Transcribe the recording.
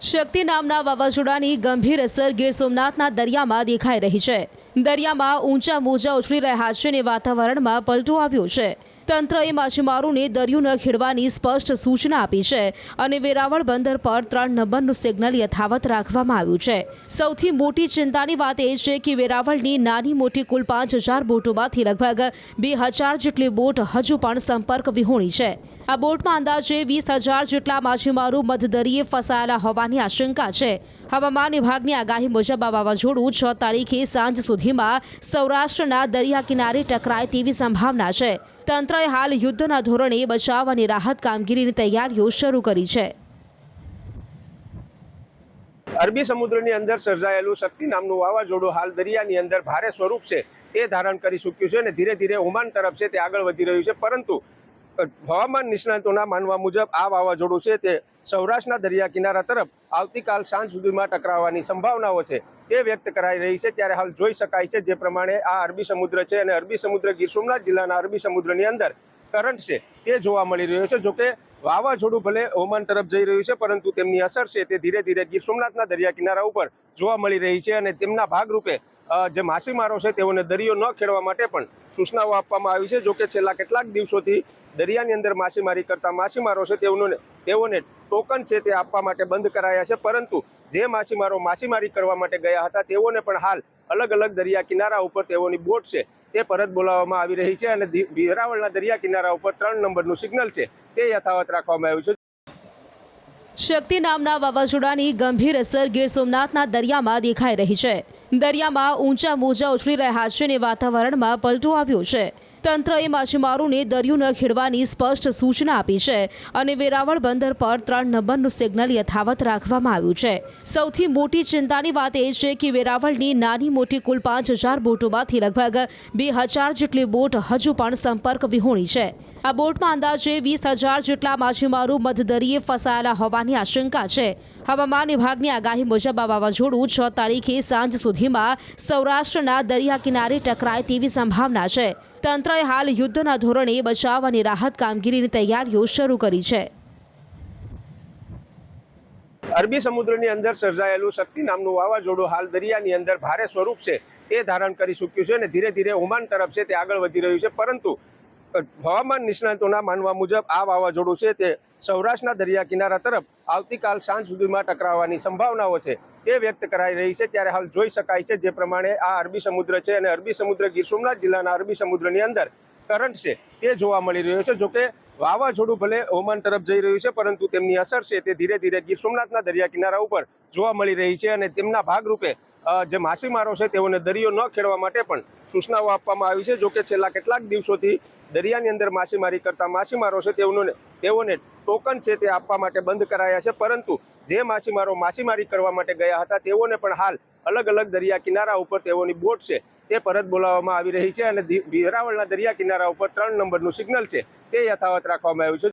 શક્તિ નામના વાવાઝોડાની ગંભીર અસર ગીર સોમનાથના દરિયામાં દેખાઈ રહી છે। દરિયામાં ઊંચા મોજા ઉછળી રહ્યા છે અને વાતાવરણમાં પલટો આવ્યો છે। તંત્રએ માછીમારોને દરિયો ન ખેડવાની સ્પષ્ટ સૂચના આપી છે અને વેરાવળ બંદર પર 3 નંબરનું સિગ્નલ યથાવત રાખવામાં આવ્યું છે। સૌથી મોટી ચિંતાની વાત એ છે કે વેરાવળની નાની મોટી કુલ 5000 બોટોમાંથી લગભગ 2000 જેટલી બોટ હજુ પણ સંપર્ક વિહોણી છે। આ બોટમાં અંદાજે 20000 જેટલા માછીમારો મધદરિયે ફસાયેલા હોવાની આશંકા છે। હવામાન વિભાગની આગાહી મુજબ આ વાવાઝોડું 6 તારીખે સાંજ સુધીમાં સૌરાષ્ટ્રના દરિયા કિનારે ટકરાય તેવી સંભાવના છે। તંત્રએ હાલ યુદ્ધના ધોરણે બચાવ અને રાહત કામગીરીની તૈયારીઓ શરૂ કરી છે। અરબી સમુદ્રની અંદર સર્જાયેલું શક્તિ નામનું વાવાઝોડું હાલ દરિયાની અંદર ભારે સ્વરૂપ છે એ ધારણ કરી ચૂક્યું છે અને ધીરે ધીરે ઓમાન તરફ છે તે આગળ વધી રહ્યું છે। પરંતુ હવામાન નિષ્ણાતોના માનવા મુજબ આ વાવાઝોડું છે તે સૌરાષ્ટ્રના દરિયા કિનારા તરફ આવતીકાલ સાંજ સુધીમાં ટકરાવવાની સંભાવનાઓ છે તે વ્યક્ત કરાઈ રહી છે। ત્યારે હાલ જોઈ શકાય છે જે પ્રમાણે આ અરબી સમુદ્ર છે અને અરબી સમુદ્ર ગીર સોમનાથ જિલ્લાના અરબી સમુદ્રની અંદર કરંટ છે તે જોવા મળી રહ્યો છે। જોકે વાવાઝોડું ભલે ઓમાન તરફ જઈ રહ્યું છે પરંતુ તેમની અસર છે તે ધીરે ધીરે ગીર સોમનાથના દરિયા કિનારા ઉપર જોવા મળી રહી છે અને તેમના ભાગરૂપે જે માછીમારો છે તેઓને દરિયો ન ખેડવા માટે પણ સૂચનાઓ આપવામાં આવી છે। જોકે છેલ્લા કેટલાક દિવસોથી દરિયાની અંદર માછીમારી કરતા માછીમારો છે તેઓને ટોકન છે તે આપવા માટે બંધ કરાયા છે। પરંતુ જે માછીમારો માછીમારી કરવા માટે ગયા હતા તેઓને પણ હાલ અલગ અલગ દરિયા કિનારા ઉપર તેઓની બોટ છે તે પરત બોલાવવામાં આવી રહી છે અને વેરાવળના દરિયા કિનારા ઉપર 3 નંબરનું સિગ્નલ છે તે યથાવત રાખવામાં આવ્યું છે। શક્તિ નામના વાવાઝોડાની ગંભીર અસર ગીર સોમનાથના દરિયામાં દેખાઈ રહી છે। દરિયામાં ઊંચા મોજા ઉછળી રહ્યા છે અને વાતાવરણમાં પલટો આવ્યો છે। તંત્રએ માછીમારોને દરિયો ન ખેડવાની સ્પષ્ટ સૂચના આપી છે અને વેરાવળ બંદર પર 3 નંબરનું સિગ્નલ યથાવત રાખવામાં આવ્યું છે। સૌથી મોટી ચિંતાની વાત એ છે કે વેરાવળની નાની મોટી કુલ 5000 બોટોમાંથી લગભગ 2000 જેટલી બોટ હજુ પણ સંપર્ક વિહોણી છે। આ બોટમાં અંદાજે 20000 જેટલા માછીમારો મધદરિયે ફસાયેલા હોવાની આશંકા છે। હવામાન વિભાગની આગાહી મુજબ આ વાવાઝોડું 6 તારીખે સાંજ સુધીમાં સૌરાષ્ટ્રના દરિયા કિનારે ટકરાય તેવી સંભાવના છે। તંત્રએ હાલ યુદ્ધના ધોરણે બચાવ અને રાહત કામગીરીની તૈયારીઓ શરૂ કરી છે। અરબી સમુદ્રની અંદર સર્જાયેલું શક્તિ નામનું વાવાઝોડું હાલ દરિયાની અંદર ભારે સ્વરૂપ છે તે ધારણ કરી ચૂક્યું છે અને ધીરે ધીરે ઓમાન તરફ છે તે આગળ વધી રહ્યું છે। પરંતુ હવામાન નિષ્ણાતોના માનવા મુજબ આ વાવાઝોડું છે તે સૌરાષ્ટ્રના દરિયા કિનારા તરફ આવતીકાલ સાંજ સુધીમાં ટકરાવવાની સંભાવનાઓ છે તે વ્યક્ત કરાઈ રહી છે। ત્યારે હાલ જોઈ શકાય છે જે પ્રમાણે આ અરબી સમુદ્ર છે અને અરબી સમુદ્ર ગીર સોમનાથ જિલ્લાના અરબી સમુદ્રની અંદર કરંટ છે તે જોવા મળી રહ્યો છે। જોકે વાવાઝોડું ભલે ઓમાન તરફ જઈ રહ્યું છે પરંતુ તેમની અસર છે તે ધીરે ધીરે ગીર સોમનાથના દરિયા કિનારા ઉપર જોવા મળી રહી છે અને તેમના ભાગરૂપે જે માછીમારો છે તેઓને દરિયો ન ખેડવા માટે પણ સૂચનાઓ આપવામાં આવી છે। જોકે છેલ્લા કેટલાક દિવસોથી દરિયાની અંદર માછીમારી કરતા માછીમારો છે તેઓને ટોકન છે તે આપવા માટે બંધ કરાયા છે। પરંતુ જે માછીમારો માછીમારી કરવા માટે ગયા હતા તેઓને પણ હાલ અલગ અલગ દરિયા કિનારા ઉપર તેઓની બોટ છે તે પરત બોલાવવામાં આવી રહી છે અને વેરાવળના દરિયા કિનારા ઉપર 3 નંબરનું સિગ્નલ છે તે યથાવત રાખવામાં આવ્યું છે।